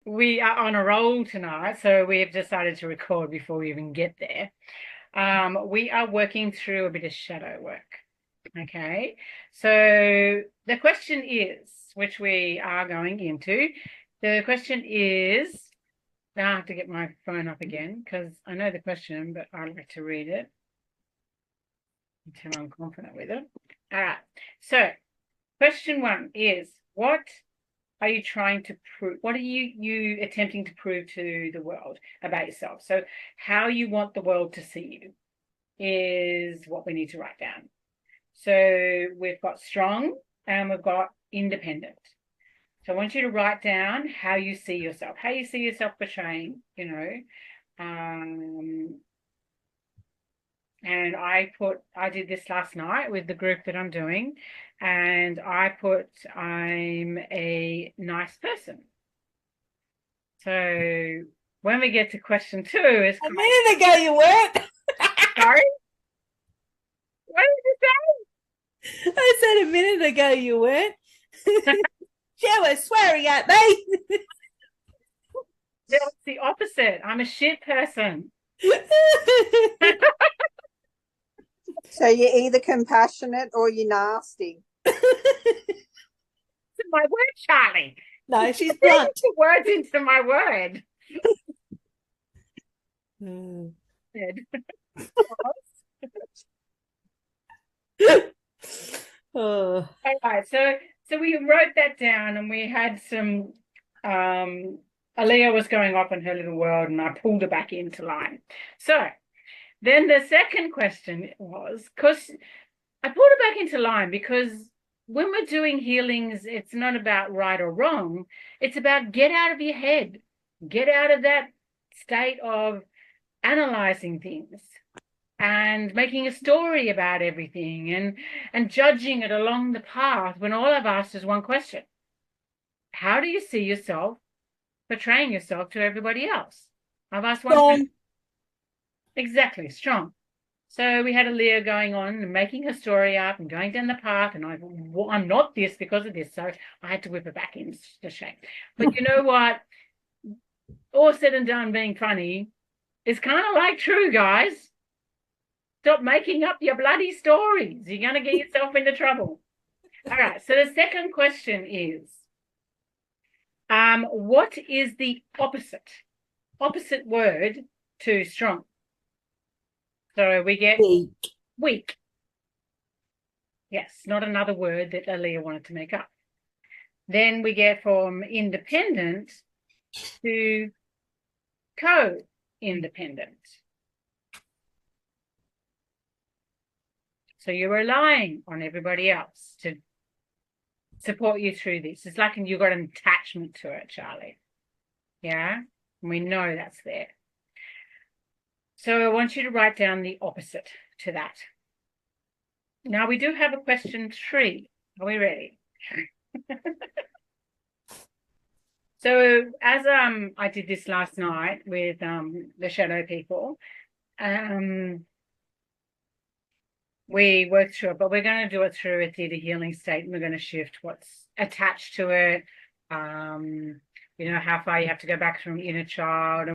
we are on a roll tonight, so we have decided to record before we even get there. We are working through a bit of shadow work. Okay, so the question is, which we are going into, the question is, now I have to get my phone up again because I know the question, but I like to read it until I'm confident with it. All right, so question one is, what are you trying to prove? What are you attempting to prove to the world about yourself? So how you want the world to see you is what we need to write down. So we've got strong and we've got independent. So I want you to write down how you see yourself, how you see yourself portraying, and I did this last night with the group that I'm doing, and I put, I'm a nice person. So when we get to question two, it's A minute ago you weren't. sorry? What did you I said a minute ago you weren't. She was swearing at me. say? That's the opposite. I'm a shit person. So you're either compassionate or you're nasty. My word, Charlie. No, she's blunt. Put words into my word. Oh. Okay, so we wrote that down, and we had some. Aaliyah was going off in her little world, and I pulled her back into line. So then the second question was, because I pulled her back into line because when we're doing healings, it's not about right or wrong. It's about get out of your head, get out of that state of analyzing things and making a story about everything and judging it along the path when all I've asked is one question. How do you see yourself portraying yourself to everybody else? I've asked one question. Exactly, strong. So we had Aaliyah going on and making her story up and going down the path, and I'm not this because of this, so I had to whip her back into shape. But you know what? All said and done, being funny is kind of like true, guys. Stop making up your bloody stories. You're going to get yourself into trouble. All right, so the second question is, what is the opposite word to strong? So we get weak. Yes, not another word that Aaliyah wanted to make up. Then we get from independent to co-independent. So you're relying on everybody else to support you through this. It's like you've got an attachment to it, Charlie. Yeah, and we know that's there. So I want you to write down the opposite to that. Now we do have a question 3. Are we ready? So as I did this last night with the shadow people, we worked through it, but we're going to do it through a theta healing state, and we're going to shift what's attached to it. How far you have to go back from inner child.